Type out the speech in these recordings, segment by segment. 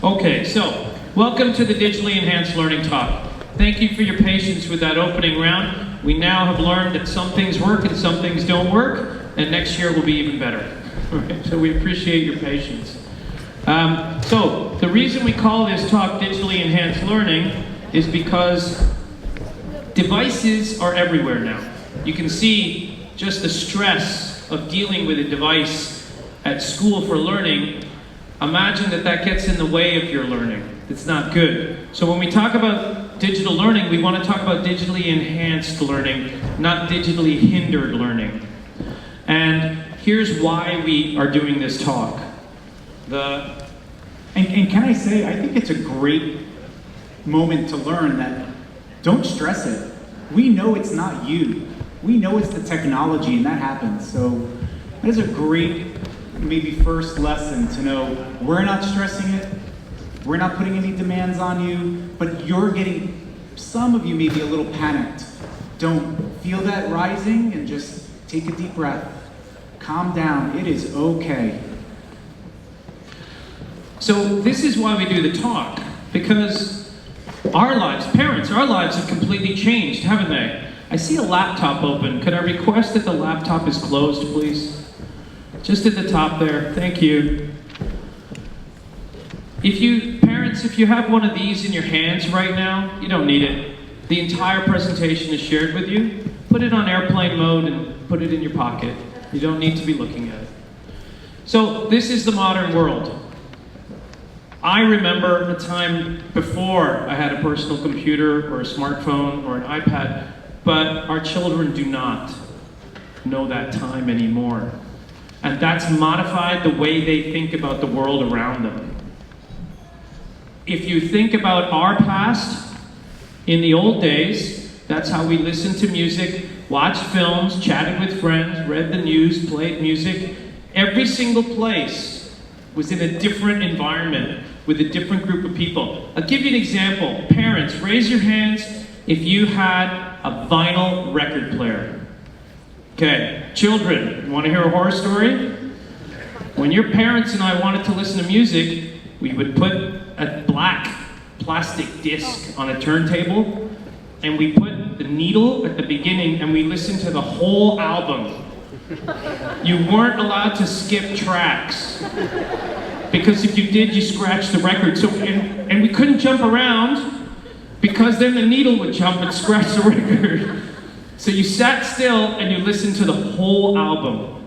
Okay, so welcome to the Digitally Enhanced Learning Talk. Thank you for your patience with that opening round. We now have learned that some things work and some things don't work, and next year will be even better. Right, so we appreciate your patience. So the reason we call this talk Digitally Enhanced Learning is because devices are everywhere now. You can see just the stress of dealing with a device at school for learning. Imagine that gets in the way of your learning. It's not good. So when we talk about digital learning, we want to talk about digitally enhanced learning, not digitally hindered learning. And here's why we are doing this talk. And can I say, I think it's a great moment to learn that don't stress it. We know it's not you. We know it's the technology, and that happens. So that is a great, maybe first lesson to know we're not stressing it. We're not putting any demands on you, but you're getting, some of you may be a little panicked. Don't feel that rising and just take a deep breath. Calm down. It is okay. So this is why we do the talk, because our lives, parents, our lives have completely changed, haven't they? I see a laptop open. Could I request that the laptop is closed, please? Just at the top there. Thank you. Parents, if you have one of these in your hands right now, you don't need it. The entire presentation is shared with you. Put it on airplane mode and put it in your pocket. You don't need to be looking at it. So this is the modern world. I remember a time before I had a personal computer or a smartphone or an iPad, but our children do not know that time anymore. And that's modified the way they think about the world around them. If you think about our past, in the old days, that's how we listened to music, watched films, chatted with friends, read the news, played music. Every single place was in a different environment with a different group of people. I'll give you an example. Parents, raise your hands if you had a vinyl record player. Okay, children, you want to hear a horror story? When your parents and I wanted to listen to music, we would put a black plastic disc on a turntable, and we put the needle at the beginning, and we listened to the whole album. You weren't allowed to skip tracks, because if you did, you scratched the record. So, and we couldn't jump around, because then the needle would jump and scratch the record. So you sat still and you listened to the whole album.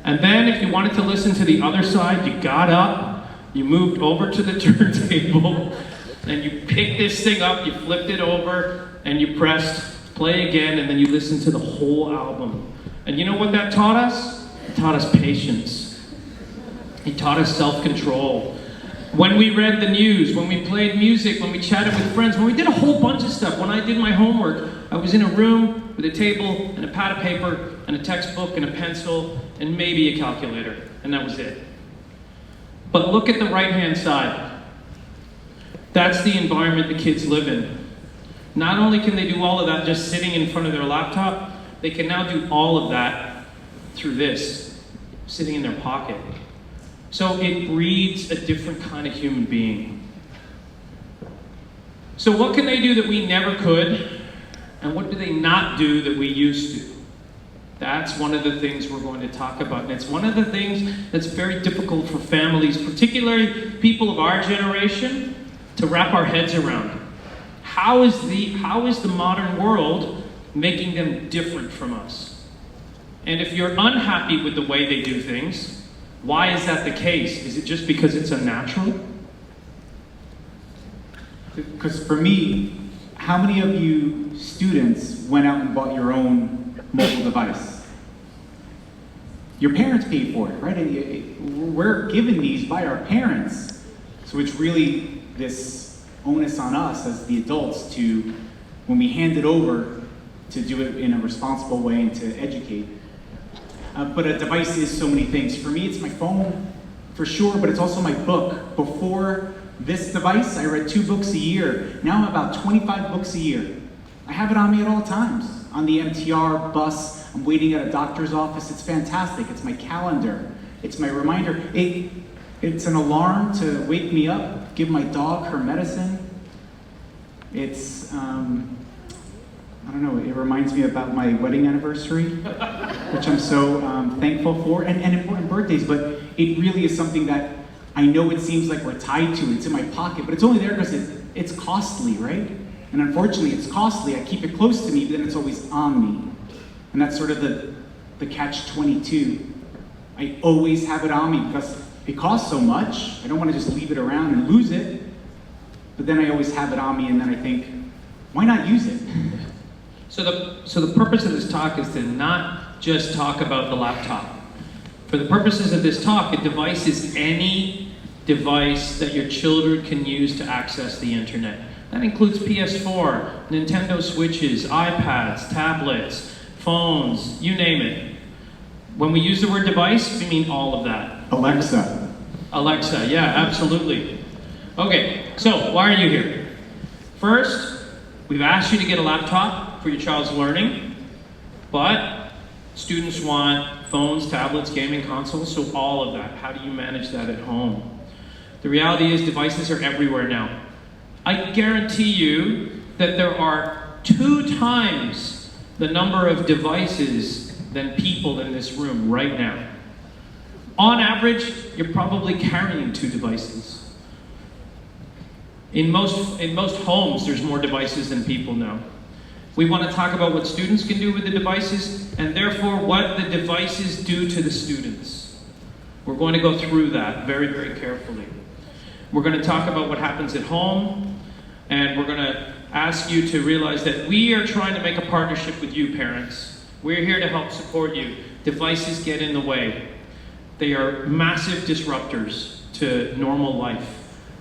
And then if you wanted to listen to the other side, you got up, you moved over to the turntable, and you picked this thing up, you flipped it over, and you pressed play again, and then you listened to the whole album. And you know what that taught us? It taught us patience. It taught us self-control. When we read the news, when we played music, when we chatted with friends, when we did a whole bunch of stuff, when I did my homework, I was in a room with a table and a pad of paper and a textbook and a pencil and maybe a calculator, and that was it. But look at the right-hand side. That's the environment the kids live in. Not only can they do all of that just sitting in front of their laptop, they can now do all of that through this, sitting in their pocket. So it breeds a different kind of human being. So what can they do that we never could? And what do they not do that we used to? That's one of the things we're going to talk about. And it's one of the things that's very difficult for families, particularly people of our generation, to wrap our heads around. How is the modern world making them different from us? And if you're unhappy with the way they do things, why is that the case? Is it just because it's unnatural? Because for me, how many of you students went out and bought your own mobile device? Your parents paid for it, right? We're given these by our parents. So it's really this onus on us as the adults to, when we hand it over, to do it in a responsible way and to educate. But a device is so many things. For me, it's my phone, for sure, but it's also my book. Before this device, I read 2 books a year. Now I'm about 25 books a year. I have it on me at all times. On the MTR bus, I'm waiting at a doctor's office. It's fantastic. It's my calendar. It's my reminder. It's an alarm to wake me up, give my dog her medicine. It's, I don't know, it reminds me about my wedding anniversary, which I'm so thankful for, and important birthdays, but it really is something that I know it seems like we're tied to, it's in my pocket, but it's only there because it's costly, right? And unfortunately, it's costly. I keep it close to me, but then it's always on me. And that's sort of the catch-22. I always have it on me because it costs so much. I don't want to just leave it around and lose it. But then I always have it on me, and then I think, why not use it? So the purpose of this talk is to not just talk about the laptop. For the purposes of this talk, a device is any device that your children can use to access the internet. That includes PS4, Nintendo Switches, iPads, tablets, phones, you name it. When we use the word device, we mean all of that. Alexa. Alexa, yeah, absolutely. Okay, so why are you here? First, we've asked you to get a laptop for your child's learning, but students want phones, tablets, gaming consoles, so all of that. How do you manage that at home? The reality is devices are everywhere now. I guarantee you that there are 2 times the number of devices than people in this room right now. On average, you're probably carrying 2 devices. In most homes, there's more devices than people now. We want to talk about what students can do with the devices, and therefore what the devices do to the students. We're going to go through that very, very carefully. We're going to talk about what happens at home, and we're going to ask you to realize that we are trying to make a partnership with you, parents. We're here to help support you. Devices get in the way. They are massive disruptors to normal life.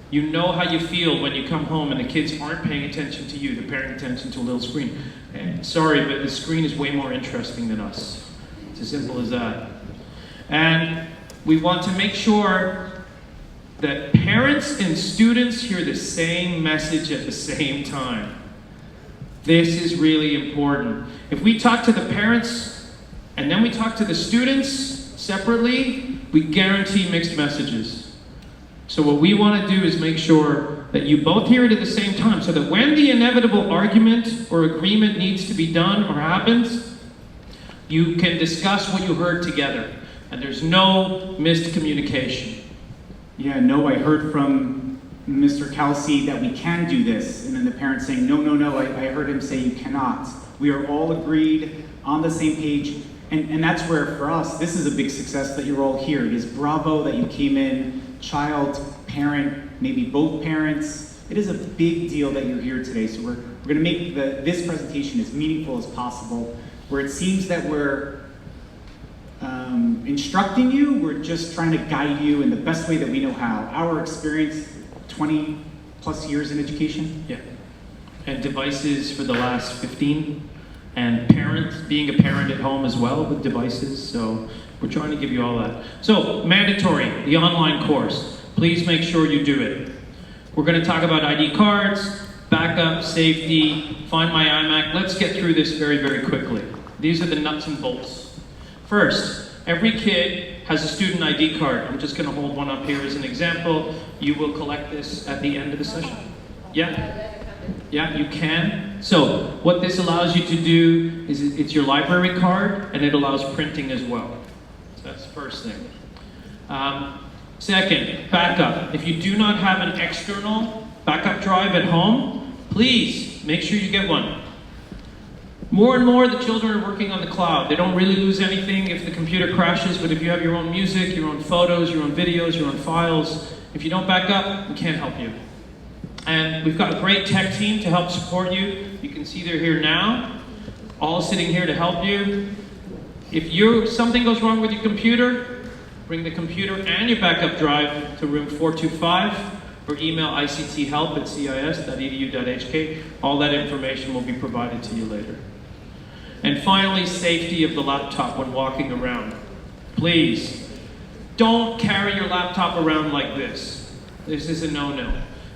You know how you feel when you come home and the kids aren't paying attention to you, they're paying attention to a little screen. And sorry, but the screen is way more interesting than us. It's as simple as that. And we want to make sure that parents and students hear the same message at the same time. This is really important. If we talk to the parents and then we talk to the students separately, we guarantee mixed messages. So what we want to do is make sure that you both hear it at the same time, so that when the inevitable argument or agreement needs to be done or happens, you can discuss what you heard together, and there's no missed communication. Yeah, no, I heard from Mr. Kelsey that we can do this, and then the parents saying, no, I heard him say you cannot. We are all agreed on the same page, and that's where, for us, this is a big success that you're all here. It is bravo that you came in, child, parent, maybe both parents. It is a big deal that you're here today, so we're going to make this presentation as meaningful as possible, where it seems that we're instructing you, we're just trying to guide you in the best way that we know how. Our experience, 20 plus years in education. Yeah. And devices for the last 15, and being a parent at home as well with devices, so we're trying to give you all that. So, mandatory, the online course. Please make sure you do it. We're going to talk about ID cards, backup, safety, Find My iMac. Let's get through this very, very quickly. These are the nuts and bolts. First, every kid has a student ID card. I'm just going to hold one up here as an example. You will collect this at the end of the session. Yeah? Yeah, you can. So, what this allows you to do is it's your library card, and it allows printing as well. So that's the first thing. Second, backup. If you do not have an external backup drive at home, please make sure you get one. More and more, the children are working on the cloud. They don't really lose anything if the computer crashes, but if you have your own music, your own photos, your own videos, your own files, if you don't back up, we can't help you. And we've got a great tech team to help support you. You can see they're here now, all sitting here to help you. If something goes wrong with your computer, bring the computer and your backup drive to room 425 or email icthelp@cis.edu.hk. All that information will be provided to you later. And finally, safety of the laptop when walking around. Please, don't carry your laptop around like this. This is a no-no.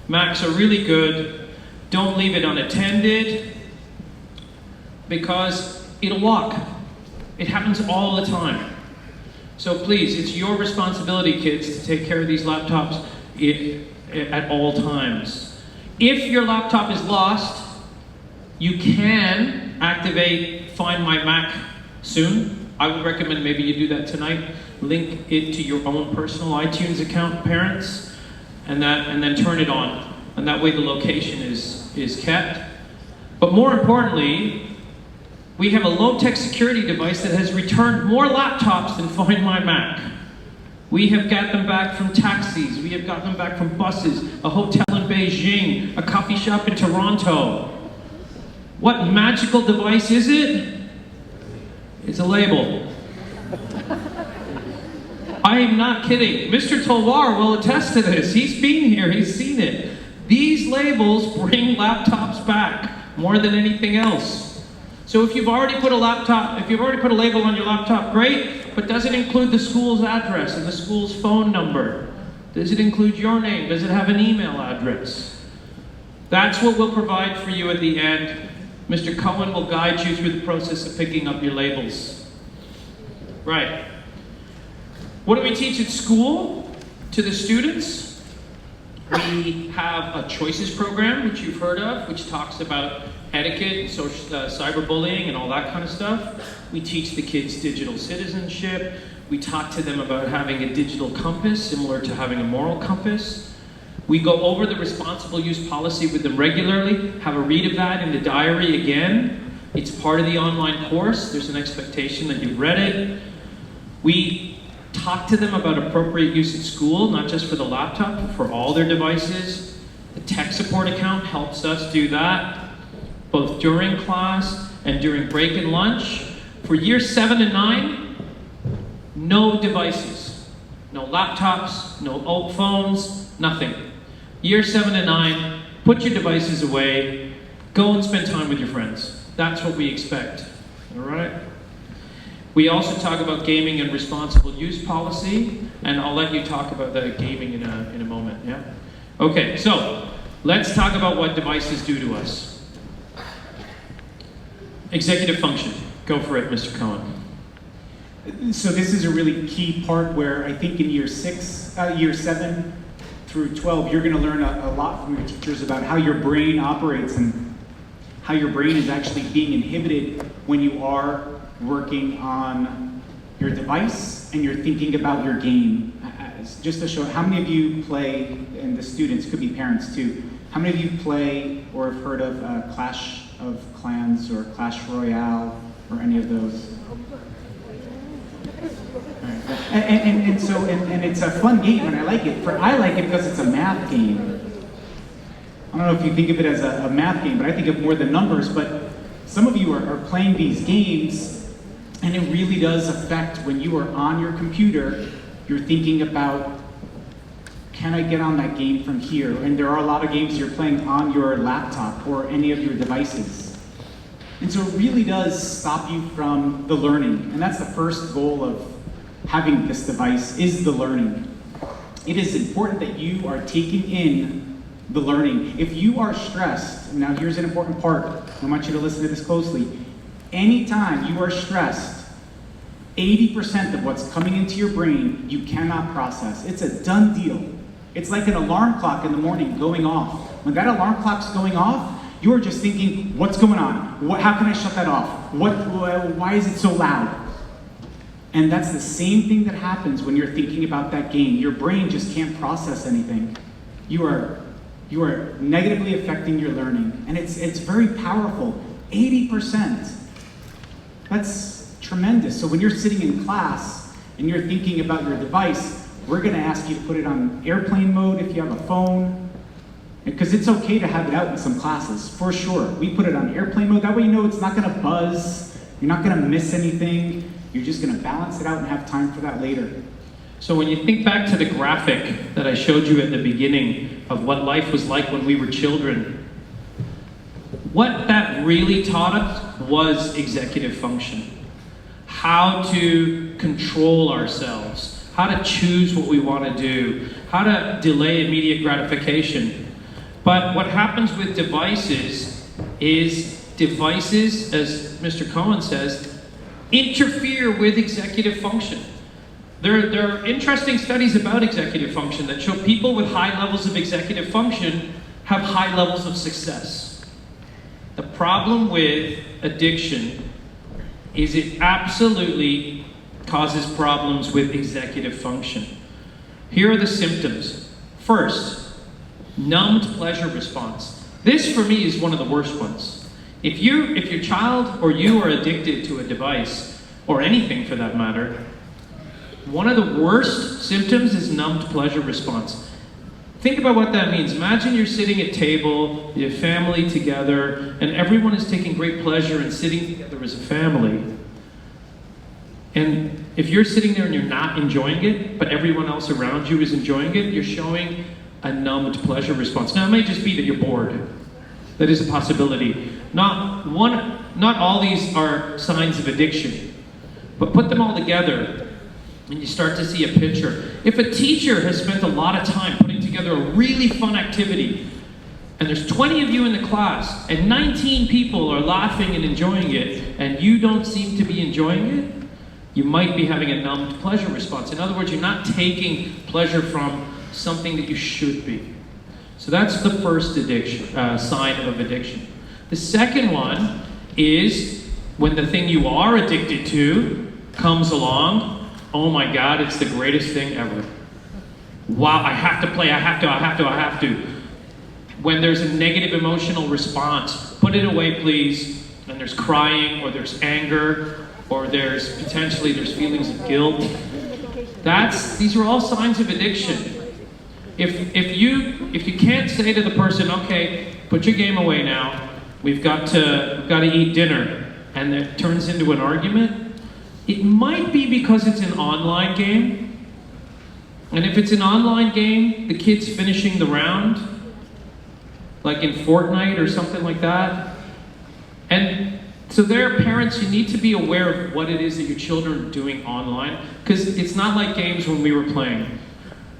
Macs are really good. Don't leave it unattended because it'll lock. It happens all the time. So please, it's your responsibility, kids, to take care of these laptops at all times. If your laptop is lost, you can activate Find My Mac soon. I would recommend maybe you do that tonight. Link it to your own personal iTunes account, parents, and then turn it on. And that way the location is kept. But more importantly, we have a low-tech security device that has returned more laptops than Find My Mac. We have got them back from taxis, we have got them back from buses, a hotel in Beijing, a coffee shop in Toronto. What magical device is it? It's a label. I am not kidding. Mr. Tolwar will attest to this. He's been here, he's seen it. These labels bring laptops back more than anything else. So if you've already put a label on your laptop, great, but does it include the school's address and the school's phone number? Does it include your name? Does it have an email address? That's what we'll provide for you at the end. Mr. Cohen will guide you through the process of picking up your labels. Right. What do we teach at school to the students? We have a choices program, which you've heard of, which talks about etiquette, cyberbullying, and all that kind of stuff. We teach the kids digital citizenship. We talk to them about having a digital compass, similar to having a moral compass. We go over the responsible use policy with them regularly, have a read of that in the diary again. It's part of the online course. There's an expectation that you've read it. We talk to them about appropriate use at school, not just for the laptop, but for all their devices. The tech support account helps us do that, both during class and during break and lunch. For years 7 and 9, no devices. No laptops, no old phones, nothing. Year 7 and 9, put your devices away, go and spend time with your friends. That's what we expect, all right? We also talk about gaming and responsible use policy, and I'll let you talk about the gaming in a moment, yeah? Okay, so let's talk about what devices do to us. Executive function. Go for it, Mr. Cohen. So this is a really key part where I think in year 7 through 12, you're going to learn a lot from your teachers about how your brain operates and how your brain is actually being inhibited when you are working on your device and you're thinking about your game. Just to show, how many of you play, and the students, could be parents too, how many of you play or have heard of Clash of Clans or Clash Royale or any of those? Right. And it's a fun game, and I like it. I like it because it's a math game. I don't know if you think of it as a math game, but I think of more than numbers. But some of you are playing these games, and it really does affect when you are on your computer. You're thinking about, can I get on that game from here? And there are a lot of games you're playing on your laptop or any of your devices. And so it really does stop you from the learning. And that's the first goal of having this device, is the learning. It is important that you are taking in the learning. If you are stressed, now here's an important part. I want you to listen to this closely. Anytime you are stressed, 80% of what's coming into your brain, you cannot process. It's a done deal. It's like an alarm clock in the morning going off. When that alarm clock's going off, you are just thinking, what's going on? How can I shut that off? Why is it so loud? And that's the same thing that happens when you're thinking about that game. Your brain just can't process anything. You are negatively affecting your learning. And it's very powerful. 80%. That's tremendous. So when you're sitting in class and you're thinking about your device, we're going to ask you to put it on airplane mode if you have a phone. Because it's okay to have it out in some classes, for sure. We put it on airplane mode. That way you know it's not going to buzz. You're not going to miss anything. You're just going to balance it out and have time for that later. So when you think back to the graphic that I showed you at the beginning of what life was like when we were children, what that really taught us was executive function. How to control ourselves, how to choose what we want to do, how to delay immediate gratification. But what happens with devices is devices, as Mr. Cohen says, interfere with executive function. There are interesting studies about executive function that show people with high levels of executive function have high levels of success. The problem with addiction is it absolutely causes problems with executive function. Here are the symptoms. First, numbed pleasure response. This for me is one of the worst ones. If your child or you are addicted to a device, or anything for that matter, one of the worst symptoms is numbed pleasure response. Think about what that means. Imagine you're sitting at table, your family together, and everyone is taking great pleasure in sitting together as a family. And if you're sitting there and you're not enjoying it, but everyone else around you is enjoying it, you're showing a numbed pleasure response. Now, it may just be that you're bored. That is a possibility. Not all these are signs of addiction, but put them all together and you start to see a picture. If a teacher has spent a lot of time putting together a really fun activity, and there's 20 of you in the class, and 19 people are laughing and enjoying it, and you don't seem to be enjoying it, you might be having a numbed pleasure response. In other words, you're not taking pleasure from something that you should be. So that's the first sign of addiction. The second one is when the thing you are addicted to comes along. Oh my God, it's the greatest thing ever. Wow, I have to play, I have to. When there's a negative emotional response, put it away please. And there's crying, or there's anger, or there's feelings of guilt. These are all signs of addiction. If you can't say to the person, okay, put your game away now, we've got to eat dinner, and it turns into an argument, it might be because it's an online game. And if it's an online game, the kid's finishing the round, like in Fortnite or something like that. And so there, parents, you need to be aware of what it is that your children are doing online, because it's not like games when we were playing.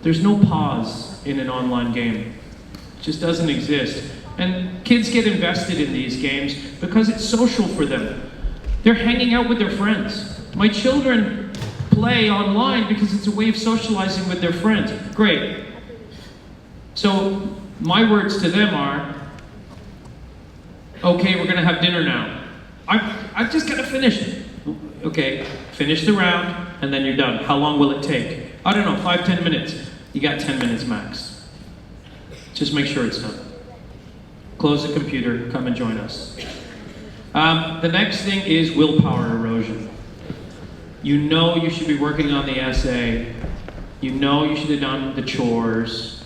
There's no pause in an online game. It just doesn't exist. And kids get invested in these games because it's social for them. They're hanging out with their friends. My children play online because it's a way of socializing with their friends. Great. So my words to them are, okay, we're gonna have dinner now. I've just gotta finish it. Okay, finish the round, and then you're done. How long will it take? I don't know, 5-10 minutes. You got 10 minutes max. Just make sure it's done. Close the computer, come and join us. The next thing is willpower erosion. You know you should be working on the essay. You know you should have done the chores.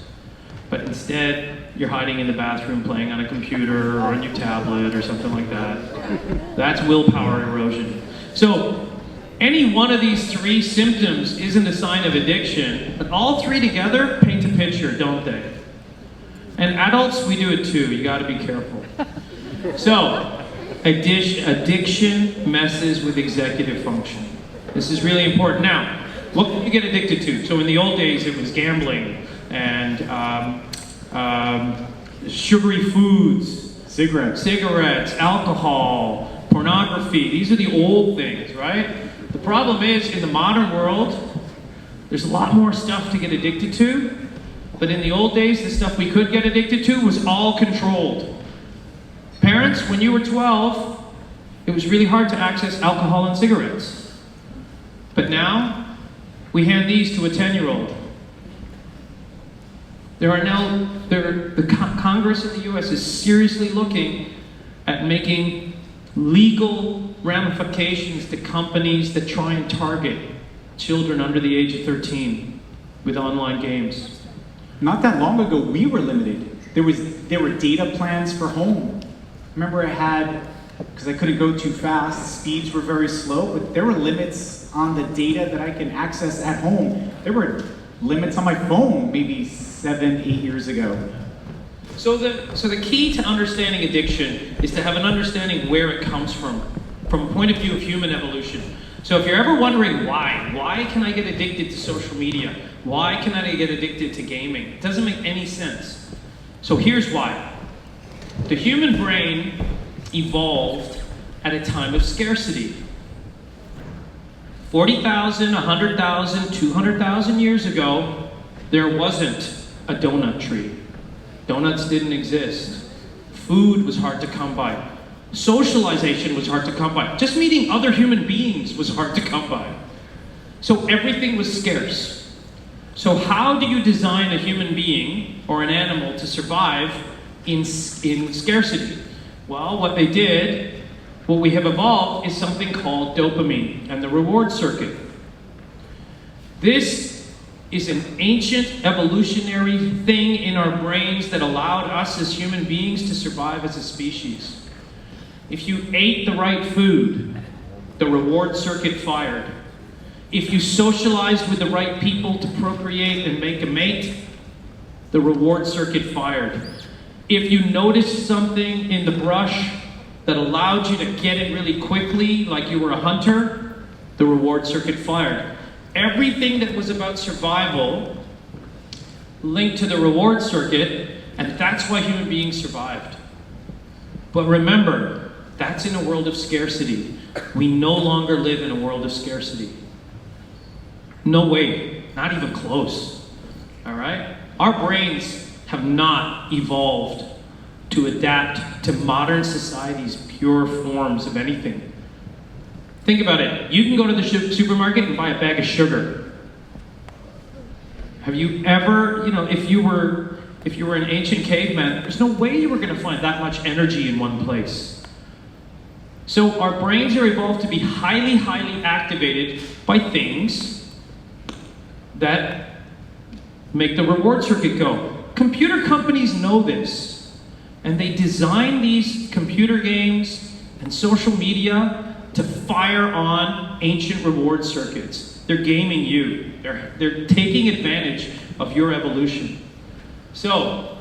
But instead, you're hiding in the bathroom playing on a computer or on your tablet or something like that. That's willpower erosion. So, any one of these three symptoms isn't a sign of addiction, but all three together paint a picture, don't they? And adults, we do it too. You gotta be careful. So, addiction messes with executive function. This is really important. Now, what can you get addicted to? So in the old days, it was gambling and sugary foods, cigarettes, alcohol, pornography. These are the old things, right? The problem is, in the modern world, there's a lot more stuff to get addicted to. But in the old days, the stuff we could get addicted to was all controlled. Parents, when you were 12, it was really hard to access alcohol and cigarettes. But now, we hand these to a 10-year-old. The Congress of the US is seriously looking at making legal ramifications to companies that try and target children under the age of 13 with online games. Not that long ago, we were limited. There were data plans for home. Remember, I had, because I couldn't go too fast, speeds were very slow, but there were limits on the data that I can access at home. There were limits on my phone maybe 7-8 years ago. So the key to understanding addiction is to have an understanding where it comes from a point of view of human evolution. So if you're ever wondering why can I get addicted to social media? Why can I get addicted to gaming? It doesn't make any sense. So here's why. The human brain evolved at a time of scarcity. 40,000, 100,000, 200,000 years ago, there wasn't a donut tree. Donuts didn't exist. Food was hard to come by. Socialization was hard to come by. Just meeting other human beings was hard to come by. So everything was scarce. So how do you design a human being or an animal to survive in scarcity? Well, what we have evolved is something called dopamine and the reward circuit. This is an ancient evolutionary thing in our brains that allowed us as human beings to survive as a species. If you ate the right food, the reward circuit fired. If you socialized with the right people to procreate and make a mate, the reward circuit fired. If you noticed something in the brush that allowed you to get it really quickly, like you were a hunter, the reward circuit fired. Everything that was about survival linked to the reward circuit, and that's why human beings survived. But remember, that's in a world of scarcity. We no longer live in a world of scarcity. No way, not even close, all right? Our brains have not evolved to adapt to modern society's pure forms of anything. Think about it. You can go to the supermarket and buy a bag of sugar. Have you ever, if you were an ancient caveman, there's no way you were going to find that much energy in one place. So our brains are evolved to be highly, highly activated by things that make the reward circuit go. Computer companies know this, and they design these computer games and social media to fire on ancient reward circuits. They're gaming you. They're taking advantage of your evolution. So,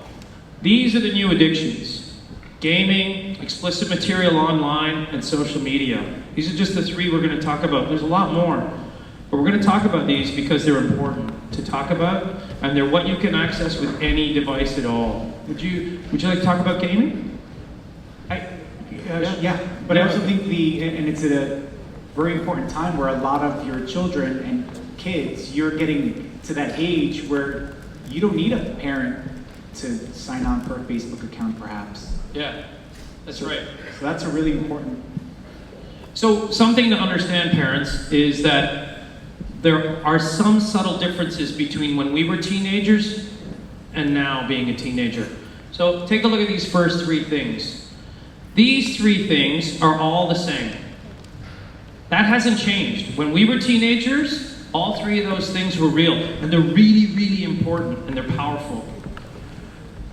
these are the new addictions. Gaming, explicit material online, and social media. These are just the three we're going to talk about. There's a lot more. But we're going to talk about these because they're important to talk about, and they're what you can access with any device at all. Would you like to talk about gaming? Yeah, but I also think and it's at a very important time where a lot of your children and kids, you're getting to that age where you don't need a parent to sign on for a Facebook account, perhaps. Yeah, that's right. So that's a really important. So something to understand, parents, is that there are some subtle differences between when we were teenagers and now being a teenager. So take a look at these first three things. These three things are all the same. That hasn't changed. When we were teenagers, all three of those things were real, and they're really, really important, and they're powerful.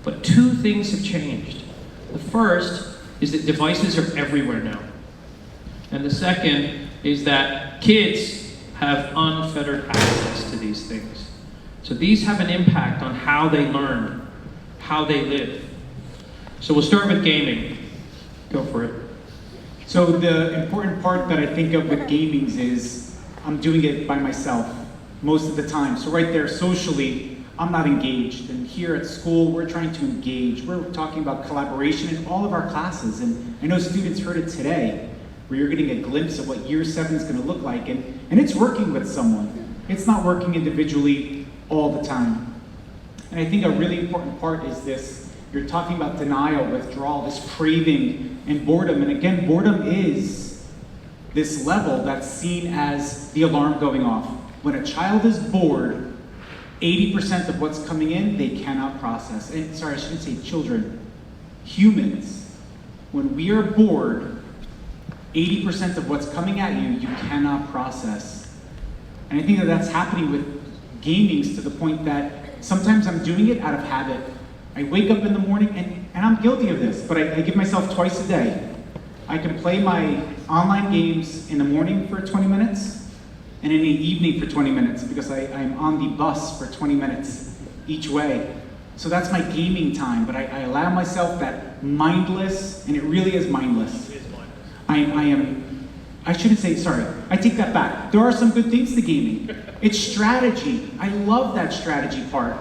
But two things have changed. The first is that devices are everywhere now. And the second is that kids have unfettered access to these things. So these have an impact on how they learn, how they live. So we'll start with gaming. Go for it. So the important part that I think of with gamings is I'm doing it by myself most of the time. So right there, socially, I'm not engaged. And here at school, we're trying to engage. We're talking about collaboration in all of our classes. And I know students heard it today, where you're getting a glimpse of what year 7 is going to look like. And it's working with someone. It's not working individually all the time. And I think a really important part is this. You're talking about denial, withdrawal, this craving, and boredom. And again, boredom is this level that's seen as the alarm going off. When a child is bored, 80% of what's coming in, they cannot process. And sorry, I shouldn't say children, humans. When we are bored, 80% of what's coming at you, you cannot process. And I think that that's happening with gamings to the point that sometimes I'm doing it out of habit. I wake up in the morning, and I'm guilty of this, but I give myself twice a day. I can play my online games in the morning for 20 minutes, and in the evening for 20 minutes, because I'm on the bus for 20 minutes each way. So that's my gaming time, but I allow myself that mindless, and it really is mindless. It is mindless. I shouldn't say, sorry, I take that back. There are some good things to gaming. It's strategy. I love that strategy part.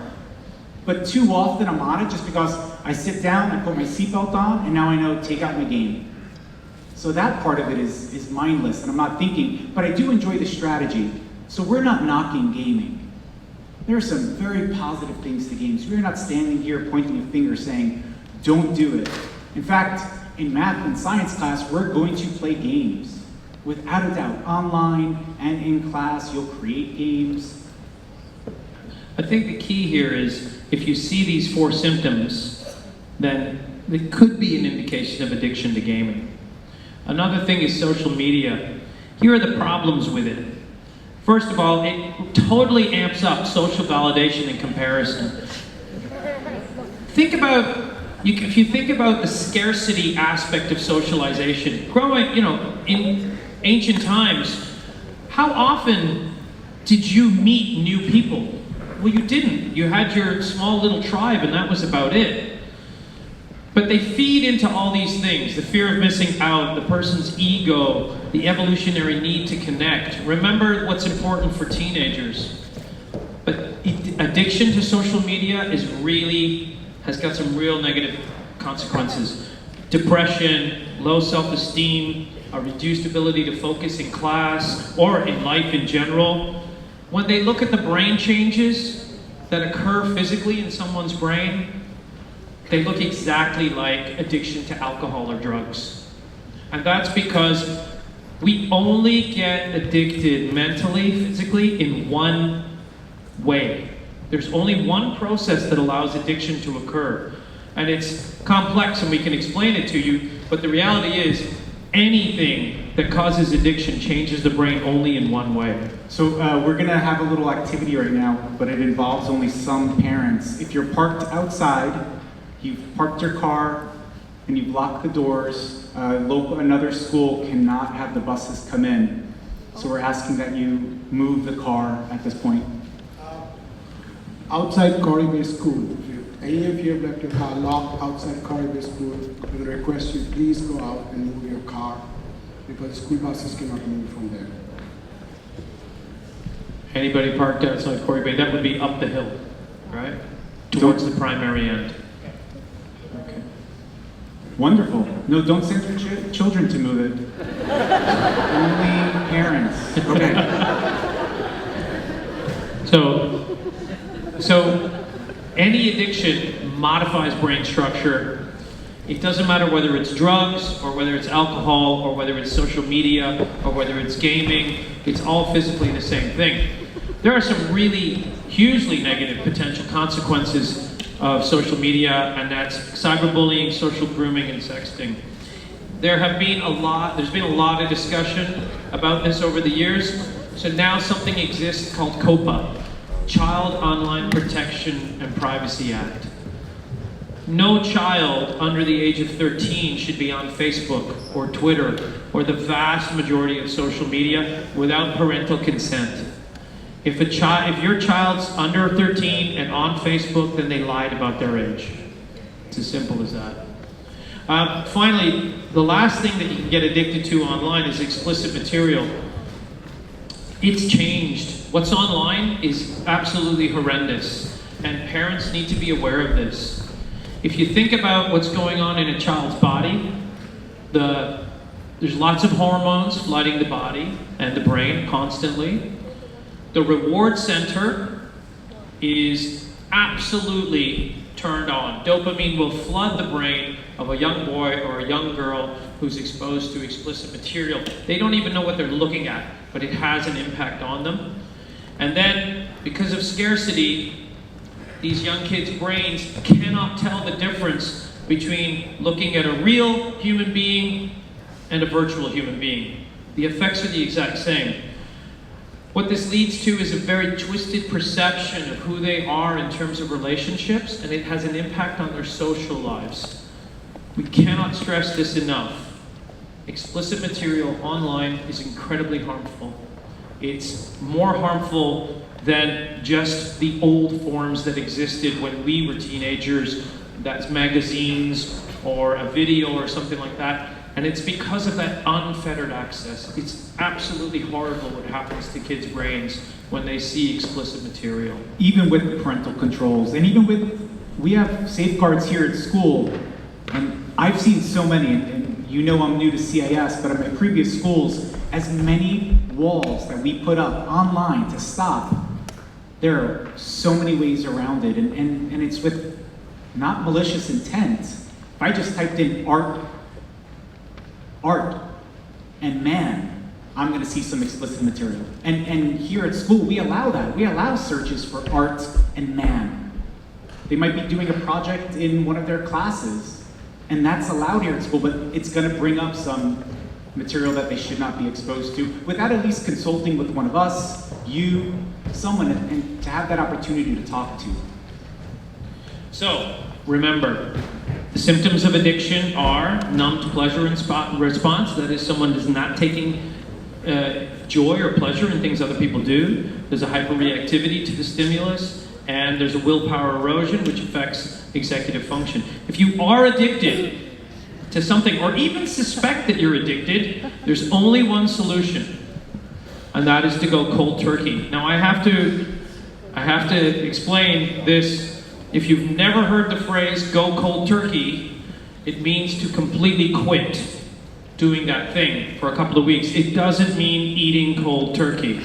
But too often I'm on it just because I sit down, I put my seatbelt on, and now I know take out my game. So that part of it is mindless, and I'm not thinking, but I do enjoy the strategy. So we're not knocking gaming. There are some very positive things to games. We're not standing here pointing a finger saying, don't do it. In fact, in math and science class, we're going to play games. Without a doubt, online and in class, you'll create games. I think the key here is if you see these 4 symptoms, then it could be an indication of addiction to gaming. Another thing is social media. Here are the problems with it. First of all, it totally amps up social validation and comparison. Think about, if you think about the scarcity aspect of socialization, growing, in ancient times, how often did you meet new people? Well, you didn't. You had your small little tribe and that was about it. But they feed into all these things, the fear of missing out, the person's ego, the evolutionary need to connect. Remember what's important for teenagers. But addiction to social media has got some real negative consequences. Depression, low self-esteem, a reduced ability to focus in class or in life in general. When they look at the brain changes that occur physically in someone's brain, they look exactly like addiction to alcohol or drugs. And that's because we only get addicted mentally, physically, in one way. There's only one process that allows addiction to occur. And it's complex and we can explain it to you, but the reality is anything that causes addiction changes the brain only in one way. So we're gonna have a little activity right now, but it involves only some parents. If you're parked outside, you've parked your car, and you've locked the doors, another school cannot have the buses come in. So we're asking that you move the car at this point. Outside Corey Bay School, if any of you have left your car locked outside Corey Bay School, we request you please go out and move your car because school buses cannot move from there. Anybody parked outside Corey Bay, that would be up the hill, right? Towards the primary end. Okay. Wonderful. No, don't send your children to move it. Only parents. Okay. So any addiction modifies brain structure. It doesn't matter whether it's drugs or whether it's alcohol or whether it's social media or whether it's gaming. It's all physically the same thing. There are some really hugely negative potential consequences of social media, and that's cyberbullying, social grooming, and sexting. There's been a lot of discussion about this over the years. So now something exists called COPPA, Child Online Protection and Privacy Act. No child under the age of 13 should be on Facebook or Twitter or the vast majority of social media without parental consent. If your child's under 13 and on Facebook, then they lied about their age. It's as simple as that. Finally, the last thing that you can get addicted to online is explicit material. It's changed. What's online is absolutely horrendous, and parents need to be aware of this. If you think about what's going on in a child's body, there's lots of hormones flooding the body and the brain constantly. The reward center is absolutely turned on. Dopamine will flood the brain of a young boy or a young girl who's exposed to explicit material. They don't even know what they're looking at, but it has an impact on them. And then, because of scarcity, these young kids' brains cannot tell the difference between looking at a real human being and a virtual human being. The effects are the exact same. What this leads to is a very twisted perception of who they are in terms of relationships, and it has an impact on their social lives. We cannot stress this enough. Explicit material online is incredibly harmful. It's more harmful than just the old forms that existed when we were teenagers. That's magazines or a video or something like that. And it's because of that unfettered access. It's absolutely horrible what happens to kids' brains when they see explicit material. Even with parental controls, and even we have safeguards here at school, and I've seen so many, and you know I'm new to CIS, but at my previous schools, as many walls that we put up online to stop, there are so many ways around it, and it's with not malicious intent. If I just typed in art, and man, I'm gonna see some explicit material. And here at school, we allow that. We allow searches for art and man. They might be doing a project in one of their classes, and that's allowed here at school, but it's gonna bring up some material that they should not be exposed to without at least consulting with one of us, you, someone, and to have that opportunity to talk to. So, remember, the symptoms of addiction are numbed pleasure response, that is, someone is not taking joy or pleasure in things other people do. There's a hyperreactivity to the stimulus, and there's a willpower erosion, which affects executive function. If you are addicted to something, or even suspect that you're addicted, there's only one solution, and that is to go cold turkey. Now, I have to explain this. If you've never heard the phrase "go cold turkey," it means to completely quit doing that thing for a couple of weeks. It doesn't mean eating cold turkey.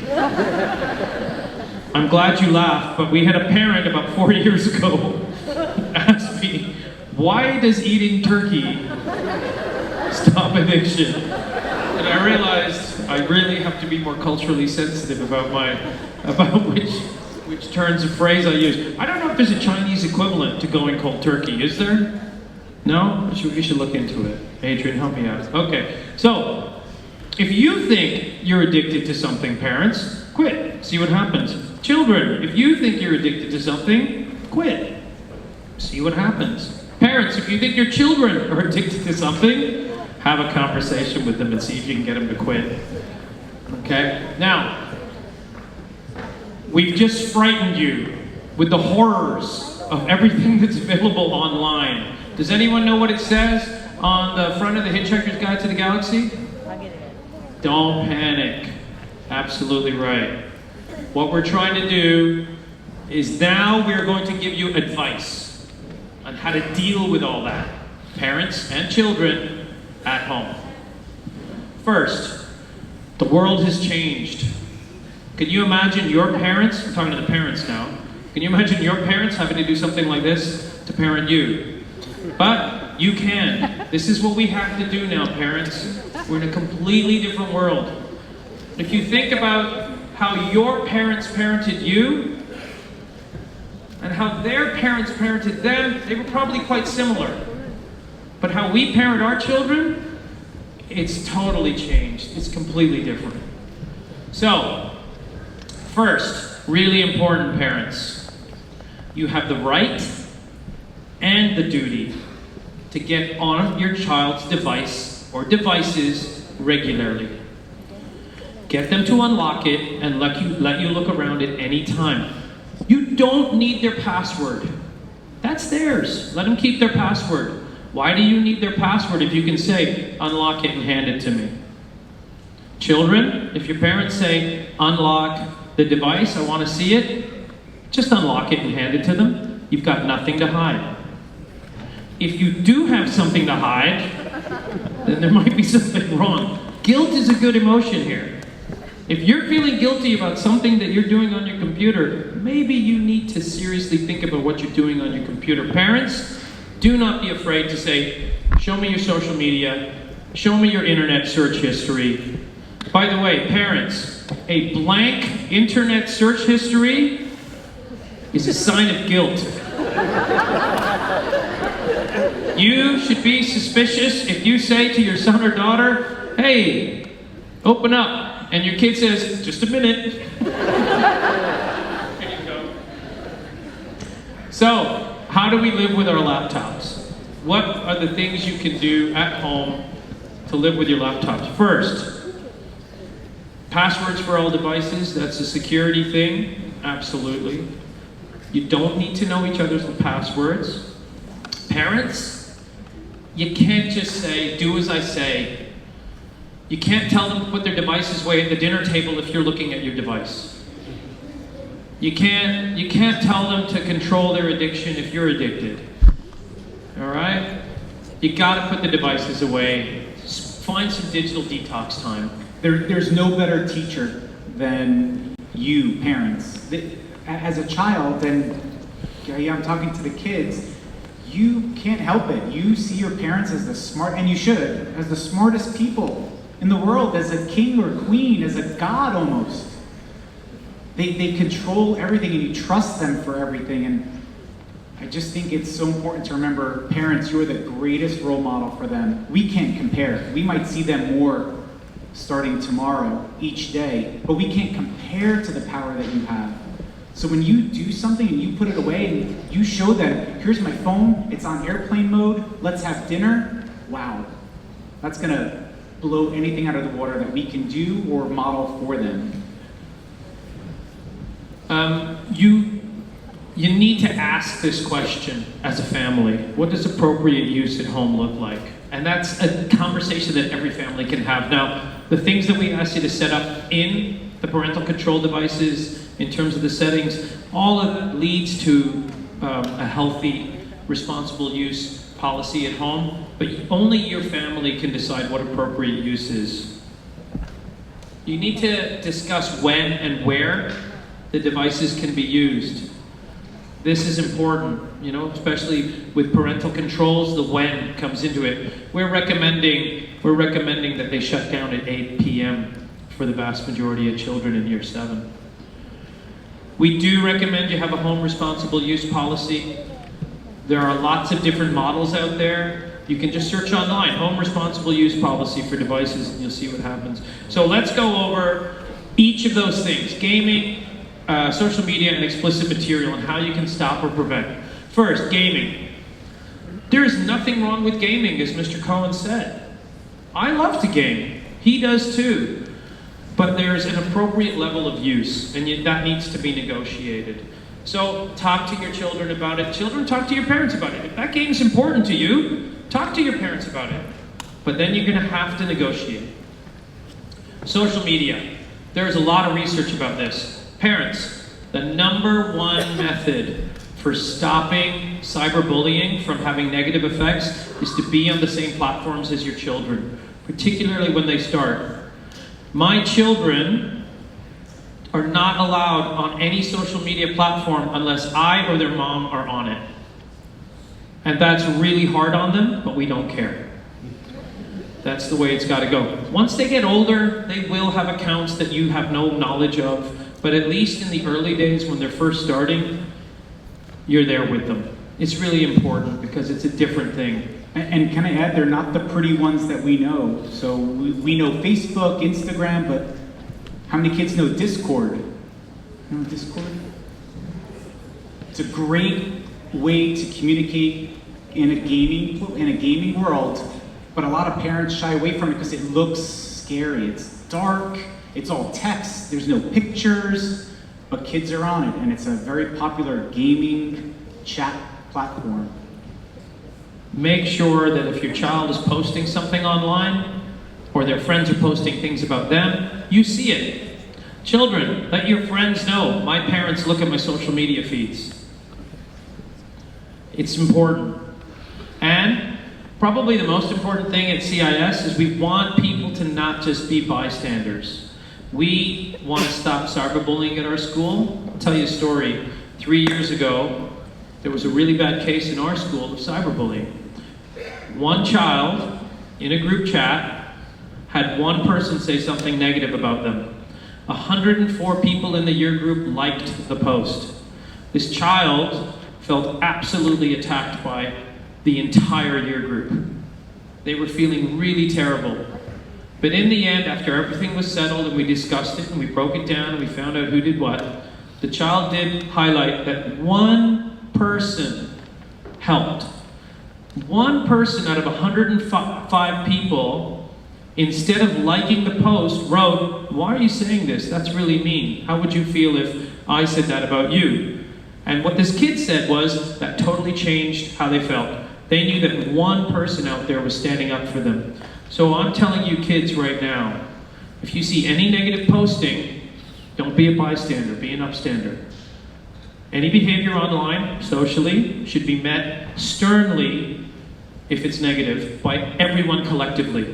I'm glad you laughed, but we had a parent about 4 years ago ask me, why does eating turkey stop addiction? And I realized I really have to be more culturally sensitive about which turns of phrase I use. I don't know if there's a Chinese equivalent to going cold turkey. Is there? No? We should look into it. Adrian, help me out. Okay. So, if you think you're addicted to something, parents, quit. See what happens. Children, if you think you're addicted to something, quit. See what happens. Parents, if you think your children are addicted to something, have a conversation with them and see if you can get them to quit. Okay? Now, we've just frightened you with the horrors of everything that's available online. Does anyone know what it says on the front of the Hitchhiker's Guide to the Galaxy? Don't panic. Absolutely right. What we're trying to do is now we're going to give you advice on how to deal with all that, parents and children at home. First, the world has changed. Can you imagine your parents, we're talking to the parents now, can you imagine your parents having to do something like this to parent you? But you can. This is what we have to do now, parents. We're in a completely different world. If you think about how your parents parented you and how their parents parented them, they were probably quite similar. But how we parent our children, it's totally changed. It's completely different. So, first, really important, parents, you have the right and the duty to get on your child's device or devices regularly. Get them to unlock it and let you look around at any time. You don't need their password. That's theirs. Let them keep their password. Why do you need their password if you can say, unlock it and hand it to me? Children, if your parents say, unlock the device, I want to see it, just unlock it and hand it to them. You've got nothing to hide. If you do have something to hide, then there might be something wrong. Guilt is a good emotion here. If you're feeling guilty about something that you're doing on your computer, maybe you need to seriously think about what you're doing on your computer. Parents, do not be afraid to say, show me your social media, show me your internet search history. By the way, parents, a blank internet search history is a sign of guilt. You should be suspicious if you say to your son or daughter, hey, open up. And your kid says, just a minute. There you go. So, how do we live with our laptops? What are the things you can do at home to live with your laptops? First, passwords for all devices. That's a security thing. Absolutely. You don't need to know each other's passwords. Parents, you can't just say, do as I say. You can't tell them to put their devices away at the dinner table if you're looking at your device. You can't tell them to control their addiction if you're addicted. All right? You gotta put the devices away find some digital detox time. There's no better teacher than you, parents. As a child, and yeah, I'm talking to the kids, you can't help it. You see your parents as the smart, and you should, as the smartest people in the world, as a king or queen, as a god almost. They control everything, and you trust them for everything. And I just think it's so important to remember, parents, you're the greatest role model for them. We can't compare. We might see them more starting tomorrow, each day, but we can't compare to the power that you have. So when you do something and you put it away and you show them, here's my phone, it's on airplane mode, let's have dinner, wow. That's gonna blow anything out of the water that we can do or model for them. You need to ask this question as a family. What does appropriate use at home look like? And that's a conversation that every family can have. Now, the things that we ask you to set up in the parental control devices, in terms of the settings, all of it leads to a healthy, responsible use policy at home, but only your family can decide what appropriate use is. You need to discuss when and where the devices can be used. This is important, you know, especially with parental controls, the when comes into it. We're recommending that they shut down at 8 p.m. for the vast majority of children in year 7. We do recommend you have a home responsible use policy. There are lots of different models out there. You can just search online, home responsible use policy for devices, and you'll see what happens. So let's go over each of those things, gaming, social media, and explicit material, and how you can stop or prevent. First, gaming. There is nothing wrong with gaming, as Mr. Cohen said. I love to game. He does too. But there's an appropriate level of use, and that needs to be negotiated. So talk to your children about it. Children, talk to your parents about it. If that game's important to you, talk to your parents about it. But then you're going to have to negotiate. Social media. There's a lot of research about this. Parents, the number one method for stopping cyberbullying from having negative effects is to be on the same platforms as your children, particularly when they start. My children are not allowed on any social media platform unless I or their mom are on it. And that's really hard on them, but we don't care. That's the way it's got to go. Once they get older, they will have accounts that you have no knowledge of, but at least in the early days when they're first starting, you're there with them. It's really important because it's a different thing. And can I add, they're not the pretty ones that we know. So we know Facebook, Instagram, but how many kids know Discord? You know Discord? It's a great way to communicate in a gaming world, but a lot of parents shy away from it because it looks scary. It's dark, it's all text, there's no pictures, but kids are on it, and it's a very popular gaming chat platform. Make sure that if your child is posting something online, or their friends are posting things about them, you see it. Children, let your friends know, my parents look at my social media feeds. It's important. And probably the most important thing at CIS is we want people to not just be bystanders. We want to stop cyberbullying at our school. I'll tell you a story. 3 years ago, there was a really bad case in our school of cyberbullying. One child in a group chat had one person say something negative about them. 104 people in the year group liked the post. This child felt absolutely attacked by the entire year group. They were feeling really terrible. But in the end, after everything was settled and we discussed it and we broke it down and we found out who did what, the child did highlight that one person helped. One person out of 105 people, instead of liking the post, wrote, "Why are you saying this? That's really mean. How would you feel if I said that about you?" And what this kid said was, that totally changed how they felt. They knew that one person out there was standing up for them. So I'm telling you kids right now, if you see any negative posting, don't be a bystander, be an upstander. Any behavior online, socially, should be met sternly, if it's negative, by everyone collectively.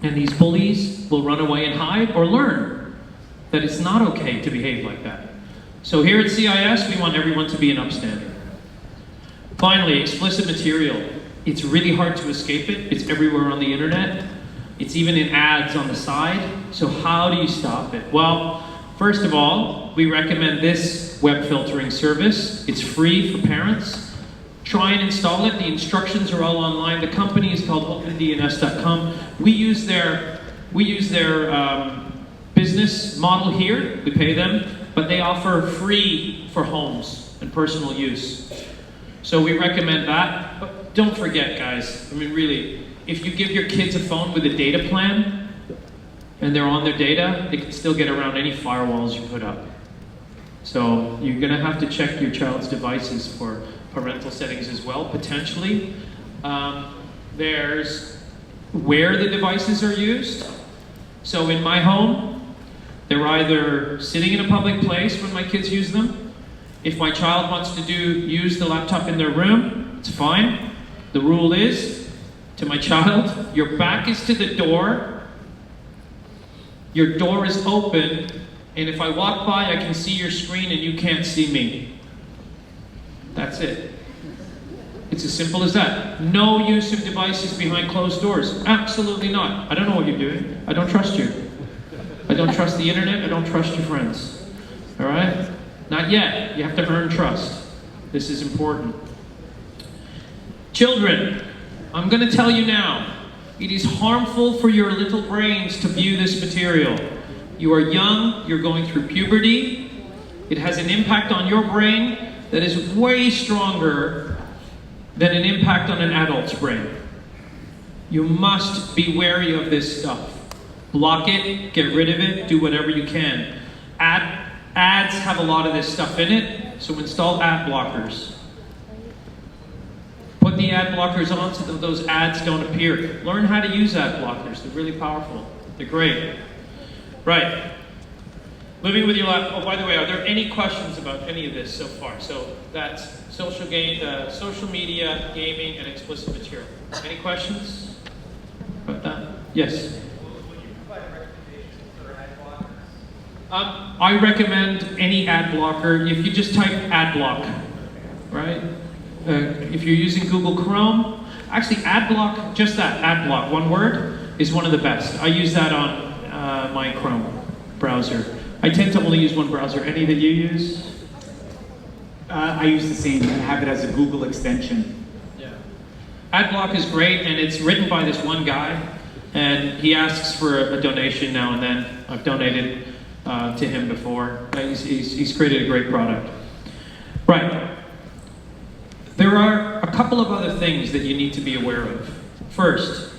And these bullies will run away and hide or learn that it's not okay to behave like that. So here at CIS, we want everyone to be an upstander. Finally, explicit material. It's really hard to escape it. It's everywhere on the internet. It's even in ads on the side. So how do you stop it? Well, first of all, we recommend this web filtering service. It's free for parents. Try and install it. The instructions are all online. The company is called OpenDNS.com. We use their business model here. We pay them, but they offer free for homes and personal use. So we recommend that. But don't forget, guys. I mean, really, if you give your kids a phone with a data plan and they're on their data, they can still get around any firewalls you put up. So you're going to have to check your child's devices for parental settings as well, potentially. There's where the devices are used. So in my home, they're either sitting in a public place when my kids use them. If my child wants to use the laptop in their room, it's fine. The rule is, to my child, your back is to the door, your door is open, and if I walk by, I can see your screen and you can't see me. That's it. It's as simple as that. No use of devices behind closed doors. Absolutely not. I don't know what you're doing. I don't trust you. I don't trust the internet. I don't trust your friends. All right? Not yet. You have to earn trust. This is important. Children, I'm going to tell you now, it is harmful for your little brains to view this material. You are young, you're going through puberty. It has an impact on your brain that is way stronger than an impact on an adult's brain. You must be wary of this stuff. Block it, get rid of it, do whatever you can. Ads have a lot of this stuff in it, so install ad blockers. Put the ad blockers on so that those ads don't appear. Learn how to use ad blockers. They're really powerful. They're great. Right. Moving with your lap. Oh, by the way, are there any questions about any of this so far? So that's social media, gaming, and explicit material. Any questions about that? Yes. Would you provide recommendations for ad blockers? I recommend any ad blocker. If you just type ad block, right? If you're using Google Chrome, actually ad block, just that, ad block, one word, is one of the best. I use that on my Chrome browser. I tend to only use one browser. Any that you use? I use the same. I have it as a Google extension. Yeah. AdBlock is great, and it's written by this one guy, and he asks for a donation now and then. I've donated to him before. He's created a great product. Right. There are a couple of other things that you need to be aware of. First,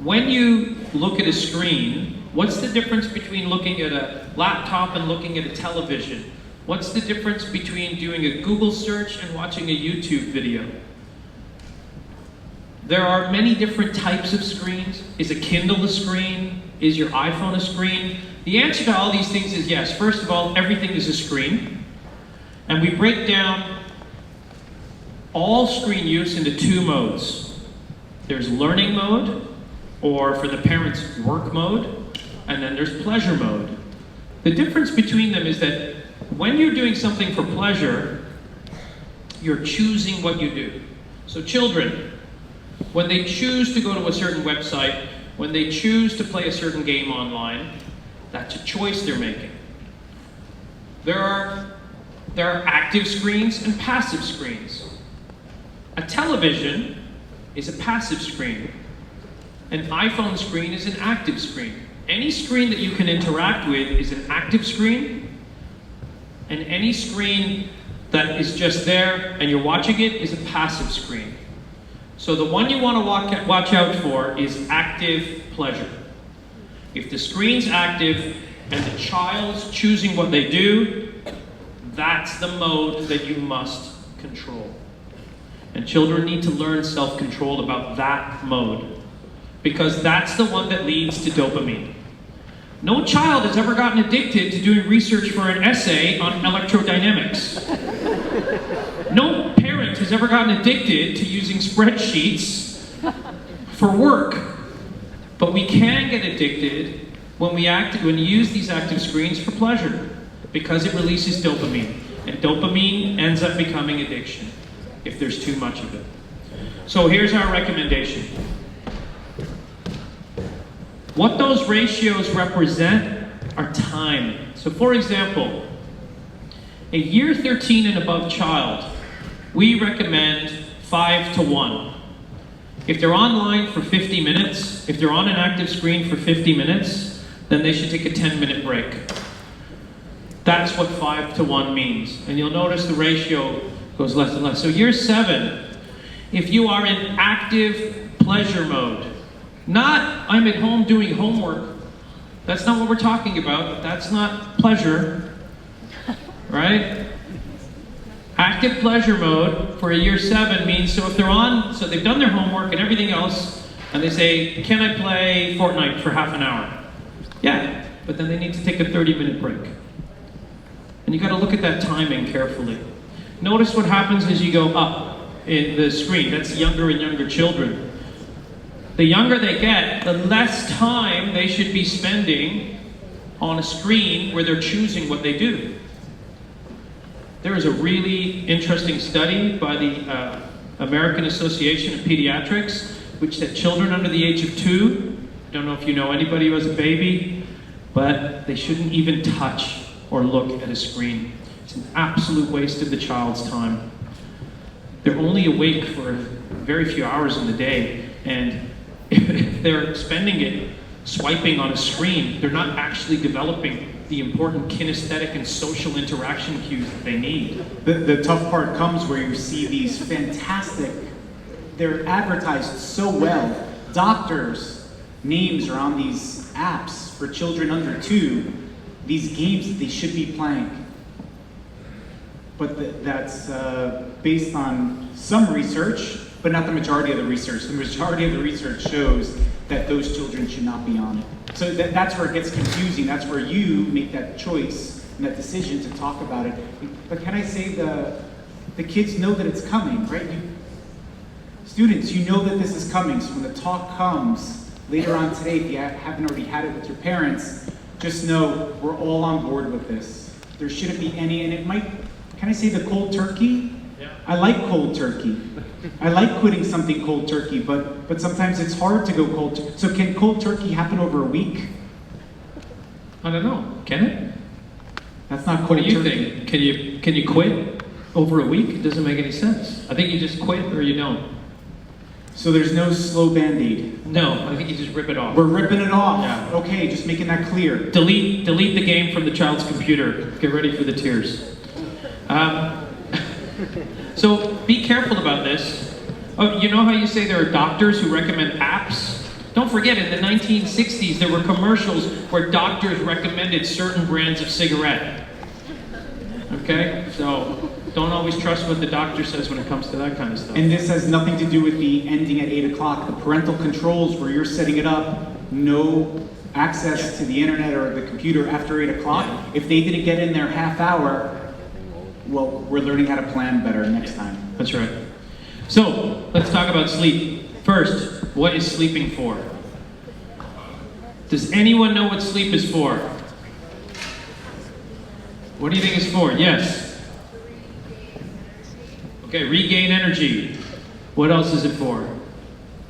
when you look at a screen, what's the difference between looking at a laptop and looking at a television? What's the difference between doing a Google search and watching a YouTube video? There are many different types of screens. Is a Kindle a screen? Is your iPhone a screen? The answer to all these things is yes. First of all, everything is a screen. And we break down all screen use into two modes. There's learning mode, or for the parents, work mode, and then there's pleasure mode. The difference between them is that when you're doing something for pleasure, you're choosing what you do. So children, when they choose to go to a certain website, when they choose to play a certain game online, that's a choice they're making. There are active screens and passive screens. A television is a passive screen. An iPhone screen is an active screen. Any screen that you can interact with is an active screen, and any screen that is just there and you're watching it is a passive screen. So the one you want to watch out for is active pleasure. If the screen's active and the child's choosing what they do, that's the mode that you must control. And children need to learn self-control about that mode, because that's the one that leads to dopamine. No child has ever gotten addicted to doing research for an essay on electrodynamics. No parent has ever gotten addicted to using spreadsheets for work. But we can get addicted when when you use these active screens for pleasure, because it releases dopamine. And dopamine ends up becoming addiction if there's too much of it. So here's our recommendation. What those ratios represent are time. So for example, a year 13 and above child, we recommend 5 to 1. If they're online for 50 minutes, if they're on an active screen for 50 minutes, then they should take a 10-minute break. That's what 5 to 1 means. And you'll notice the ratio goes less and less. So year 7, if you are in active pleasure mode, not I'm at home doing homework. That's not what we're talking about. That's not pleasure, right? Active pleasure mode for a year 7 means, so if they're on, so they've done their homework and everything else, and they say, can I play Fortnite for half an hour? Yeah, but then they need to take a 30-minute break. And you got to look at that timing carefully. Notice what happens as you go up in the screen. That's younger and younger children. The younger they get, the less time they should be spending on a screen where they're choosing what they do. There is a really interesting study by the American Association of Pediatrics, which said children under the age of 2, I don't know if you know anybody who has a baby, but they shouldn't even touch or look at a screen. It's an absolute waste of the child's time. They're only awake for very few hours in the day, and if they're spending it swiping on a screen, they're not actually developing the important kinesthetic and social interaction cues that they need. The tough part comes where you see these fantastic, they're advertised so well. Doctors' names are on these apps for children under 2, these games that they should be playing. But that's based on some research, but not the majority of the research. The majority of the research shows that those children should not be on it. So that's where it gets confusing. That's where you make that choice and that decision to talk about it. But can I say the kids know that it's coming, right? Students, you know that this is coming. So when the talk comes later on today, if you haven't already had it with your parents, just know we're all on board with this. There shouldn't be any, and it might, can I say the cold turkey? Yeah. I like cold turkey. I like quitting something cold turkey, but sometimes it's hard to go cold. So can cold turkey happen over a week? I don't know. Can it? That's not What cold do you turkey. think? Can you quit over a week? It doesn't make any sense. I think you just quit or you don't. So there's no slow Band-Aid. No, I think you just rip it off. We're ripping it off. Yeah. Okay, just making that clear. Delete the game from the child's computer. Get ready for the tears. So be careful about this. Oh, you know how you say there are doctors who recommend apps? Don't forget, in the 1960s, there were commercials where doctors recommended certain brands of cigarette. Okay? So don't always trust what the doctor says when it comes to that kind of stuff. And this has nothing to do with the ending at 8 o'clock. The parental controls where you're setting it up, no access to the internet or the computer after 8 o'clock. Yeah. If they didn't get in their half hour, well, we're learning how to plan better next time. That's right. So, let's talk about sleep. First, what is sleeping for? Does anyone know what sleep is for? What do you think it's for? Yes. Okay, regain energy. What else is it for?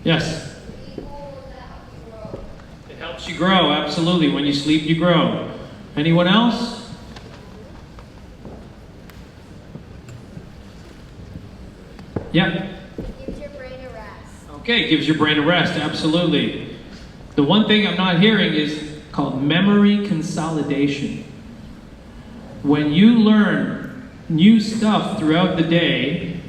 Yes. It helps you grow, absolutely. When you sleep, you grow. Anyone else? Yeah. Gives your brain a rest. Okay, gives your brain a rest, absolutely. The one thing I'm not hearing is called memory consolidation. When you learn new stuff throughout the day,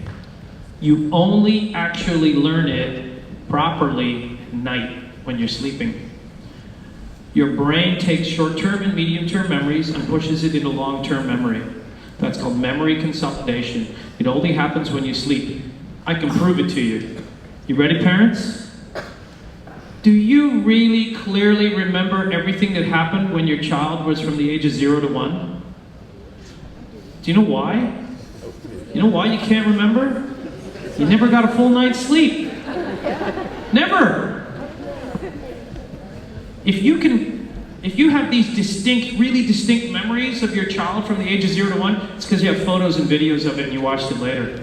you only actually learn it properly at night when you're sleeping. Your brain takes short-term and medium-term memories and pushes it into long-term memory. That's called memory consolidation. It only happens when you sleep. I can prove it to you. You ready, parents? Do you really clearly remember everything that happened when your child was from the age of 0 to 1? Do you know why? You know why you can't remember? You never got a full night's sleep. Never. If you have these really distinct memories of your child from the age of 0 to 1, it's because you have photos and videos of it and you watched it later.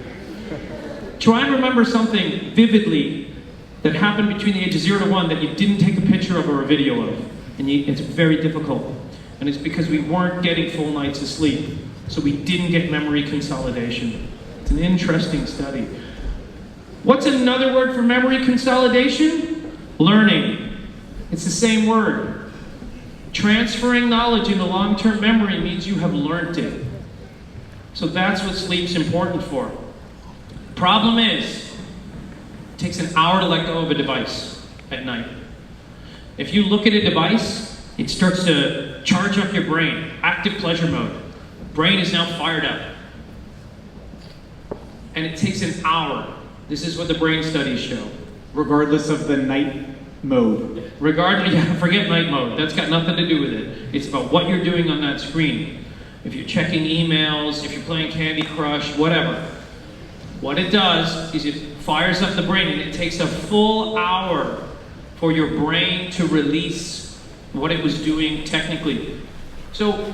Try and remember something vividly that happened between the age of 0 to 1 that you didn't take a picture of or a video of. And it's very difficult. And it's because we weren't getting full nights of sleep. So we didn't get memory consolidation. It's an interesting study. What's another word for memory consolidation? Learning. It's the same word. Transferring knowledge into long-term memory means you have learned it. So that's what sleep's important for. Problem is, it takes an hour to let go of a device at night. If you look at a device, it starts to charge up your brain, active pleasure mode. Brain is now fired up. And it takes an hour. This is what the brain studies show. Regardless of the night mode. Forget night mode. That's got nothing to do with it. It's about what you're doing on that screen. If you're checking emails, if you're playing Candy Crush, whatever. What it does is it fires up the brain, and it takes a full hour for your brain to release what it was doing technically. So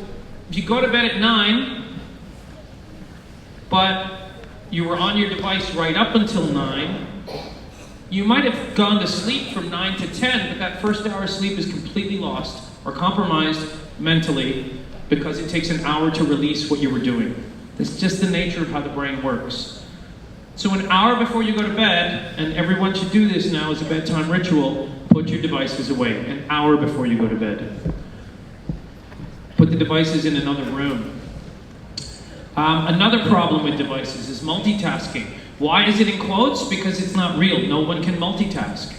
if you go to bed at 9, but you were on your device right up until 9, you might have gone to sleep from 9 to 10, but that first hour of sleep is completely lost or compromised mentally because it takes an hour to release what you were doing. That's just the nature of how the brain works. So an hour before you go to bed, and everyone should do this now as a bedtime ritual, put your devices away an hour before you go to bed. Put the devices in another room. Another problem with devices is multitasking. Why is it in quotes? Because it's not real. No one can multitask.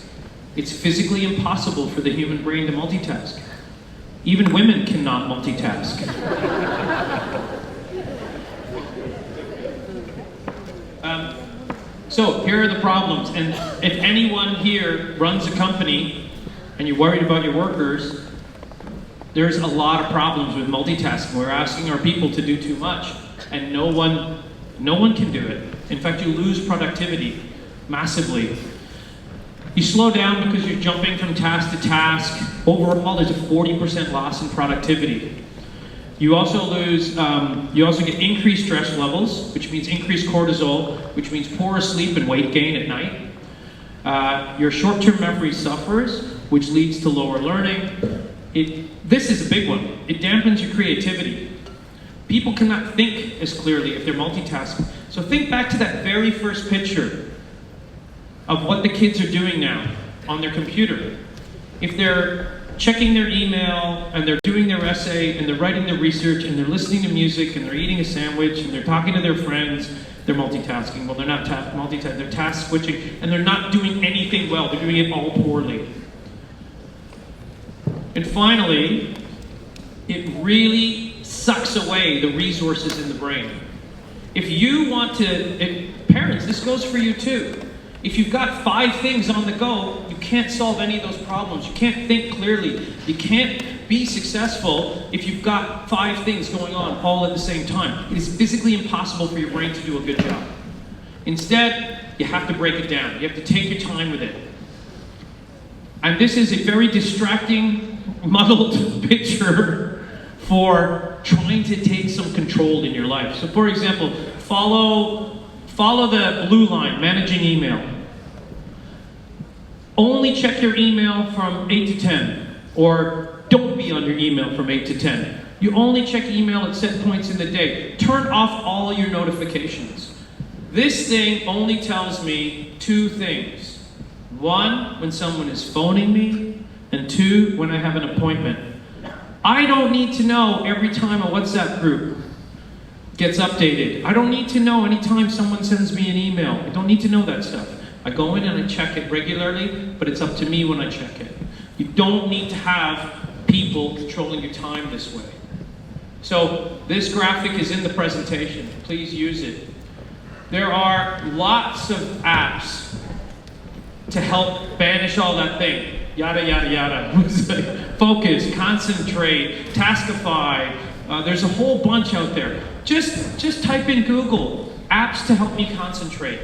It's physically impossible for the human brain to multitask. Even women cannot multitask. So here are the problems. And if anyone here runs a company and you're worried about your workers, there's a lot of problems with multitasking. We're asking our people to do too much, and no one can do it. In fact, you lose productivity massively. You slow down because you're jumping from task to task. Overall, there's a 40% loss in productivity. You also get increased stress levels, which means increased cortisol, which means poorer sleep and weight gain at night. Your short-term memory suffers, which leads to lower learning. This is a big one. It dampens your creativity. People cannot think as clearly if they're multitasking. So think back to that very first picture of what the kids are doing now on their computer. If they're checking their email, and they're doing their essay, and they're writing their research, and they're listening to music, and they're eating a sandwich, and they're talking to their friends, they're multitasking. Well, they're not multitasking, they're task switching, and they're not doing anything well. They're doing it all poorly. And finally, it really sucks away the resources in the brain. If you want to, parents, this goes for you too. If you've got 5 things on the go, you can't solve any of those problems. You can't think clearly. You can't be successful if you've got 5 things going on all at the same time. It is physically impossible for your brain to do a good job. Instead, you have to break it down. You have to take your time with it. And this is a very distracting, muddled picture for trying to take some control in your life. So for example, follow the blue line, managing email. Only check your email from 8 to 10, or don't be on your email from 8 to 10. You only check email at set points in the day. Turn off all your notifications. This thing only tells me 2 things. 1, when someone is phoning me, and 2, when I have an appointment. I don't need to know every time a WhatsApp group gets updated. I don't need to know anytime someone sends me an email. I don't need to know that stuff. I go in and I check it regularly, but it's up to me when I check it. You don't need to have people controlling your time this way. So this graphic is in the presentation. Please use it. There are lots of apps to help banish all that thing. Yada, yada, yada. Focus, concentrate, Taskify. There's a whole bunch out there. Just type in Google, apps to help me concentrate.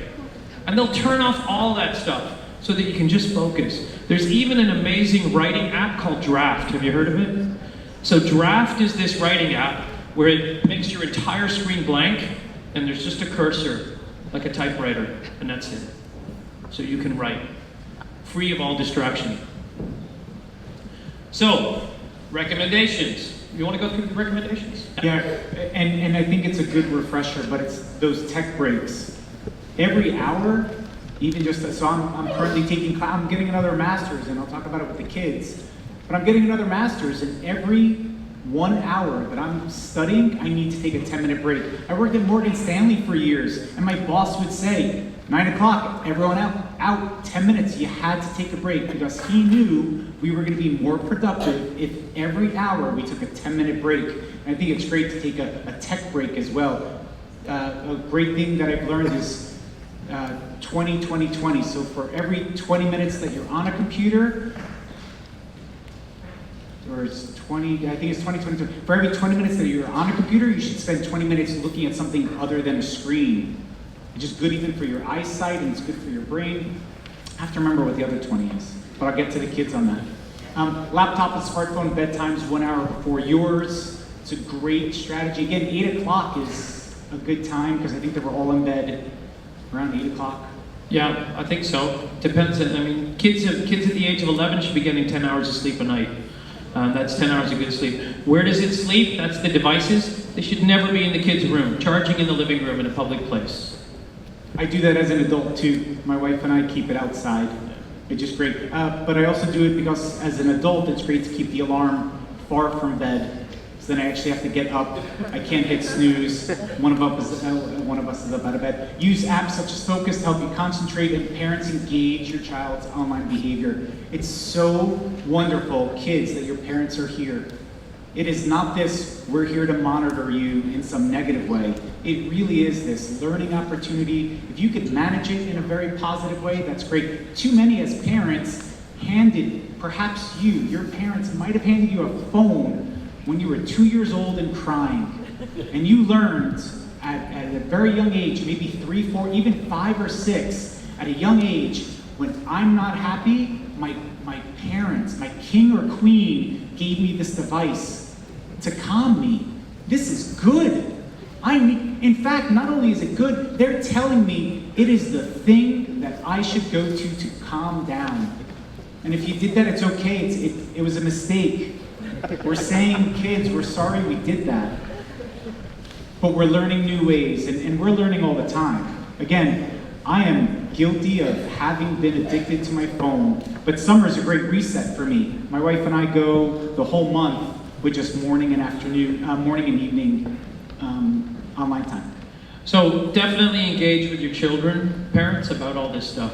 And they'll turn off all that stuff. so that you can just focus. There's even an amazing writing app called Draft. Have you heard of it? So Draft is this writing app where it makes your entire screen blank and there's just a cursor, like a typewriter, and that's it. So you can write, free of all distraction. So, recommendations. You want to go through the recommendations? Yeah, and I think it's a good refresher, but it's those tech breaks. Every hour, even just, so I'm currently taking, I'm getting another master's, and I'll talk about it with the kids, but I'm getting another master's, and every 1 hour that I'm studying, I need to take a 10-minute break. I worked at Morgan Stanley for years, and my boss would say, 9 o'clock, everyone out, 10 minutes, you had to take a break, because he knew we were gonna be more productive if every hour we took a 10-minute break. And I think it's great to take a tech break as well. A great thing that I've learned is 20-20-20. So for every 20 minutes that you're on a computer, or it's 20, I think it's 20-20-20. For every 20 minutes that you're on a computer, you should spend 20 minutes looking at something other than a screen. It's just good even for your eyesight, and it's good for your brain. I have to remember what the other 20 is, but I'll get to the kids on that. Laptop and smartphone bedtimes 1 hour before yours. It's a great strategy. Again, 8 o'clock is a good time because I think they were all in bed around 8 o'clock. Yeah, I think so. Depends. I mean, kids at the age of 11 should be getting 10 hours of sleep a night. That's 10 hours of good sleep. Where does it sleep? That's the devices. They should never be in the kids' room. Charging in the living room in a public place. I do that as an adult too. My wife and I keep it outside. It's just great. But I also do it because as an adult, it's great to keep the alarm far from bed. So then I actually have to get up. I can't hit snooze. One of us is up out of bed. Use apps such as Focus to help you concentrate, and parents engage your child's online behavior. It's so wonderful, kids, that your parents are here. It is not this, we're here to monitor you in some negative way. It really is this learning opportunity. If you could manage it in a very positive way, that's great. Too many as parents handed, perhaps your parents might have handed you a phone when you were 2 years old and crying. And you learned at a very young age, maybe 3, 4, even 5 or 6, at a young age, when I'm not happy, my parents, my king or queen gave me this device to calm me. This is good. In fact, not only is it good, they're telling me it is the thing that I should go to calm down. And if you did that, it's okay. It was a mistake. We're saying, kids, we're sorry we did that. But we're learning new ways, and we're learning all the time. Again, I am guilty of having been addicted to my phone, but summer is a great reset for me. My wife and I go the whole month with just morning and evening online time. So definitely engage with your children, parents, about all this stuff.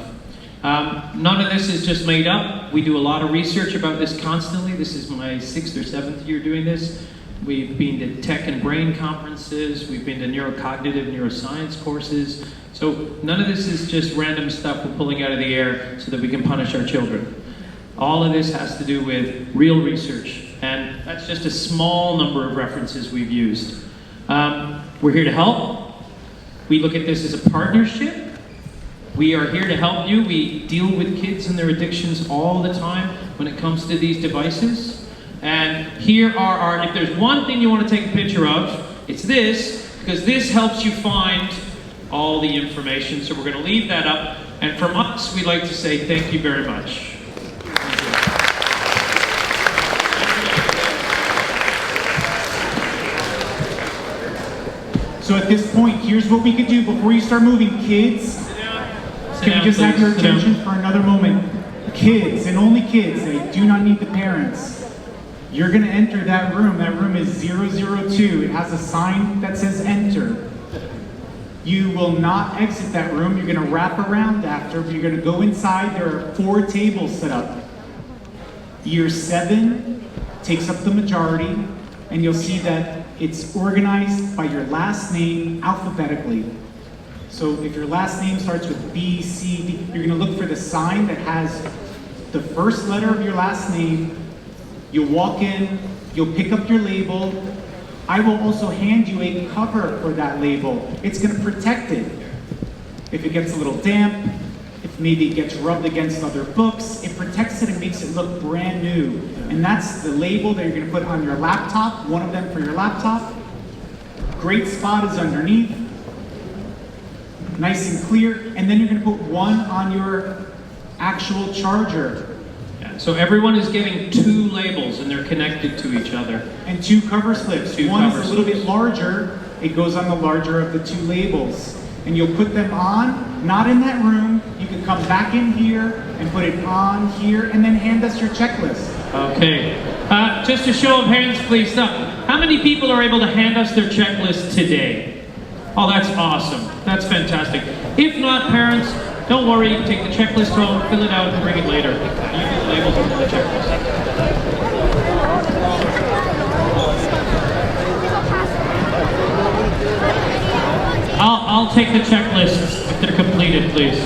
None of this is just made up. We do a lot of research about this constantly. This is my 6th or 7th year doing this. We've been to tech and brain conferences. We've been to neurocognitive neuroscience courses. So none of this is just random stuff we're pulling out of the air so that we can punish our children. All of this has to do with real research. And that's just a small number of references we've used. We're here to help. We look at this as a partnership. We are here to help you. We deal with kids and their addictions all the time when it comes to these devices. And here are our, if there's one thing you want to take a picture of, it's this, because this helps you find all the information. So we're going to leave that up. And from us, we'd like to say thank you very much. So at this point, here's what we could do before you start moving. Kids, can we just have your attention for another moment? Kids, and only kids, they do not need the parents. You're gonna enter that room. That room is 002. It has a sign that says enter. You will not exit that room. You're gonna wrap around after, but you're gonna go inside. There are 4 tables set up. Year 7 takes up the majority, and you'll see that it's organized by your last name alphabetically. So if your last name starts with B, C, D, you're gonna look for the sign that has the first letter of your last name. You'll walk in, you'll pick up your label. I will also hand you a cover for that label. It's gonna protect it. If it gets a little damp, if maybe it gets rubbed against other books. It protects it and makes it look brand new. And that's the label that you're gonna put on your laptop, one of them for your laptop. Great spot is underneath, nice and clear. And then you're gonna put one on your actual charger. Yeah, so everyone is getting 2 labels and they're connected to each other. And 2 cover slips. 2 One cover is a little slips. bit larger. It goes on the larger of the 2 labels. And you'll put them on, not in that room. You can come back in here and put it on here and then hand us your checklist. Okay. Just a show of hands, please. Stop. How many people are able to hand us their checklist today? Oh, that's awesome. That's fantastic. If not, parents, don't worry. Take the checklist home, fill it out, and bring it later. You do the labels on the checklist. I'll take the checklists if they're completed, please.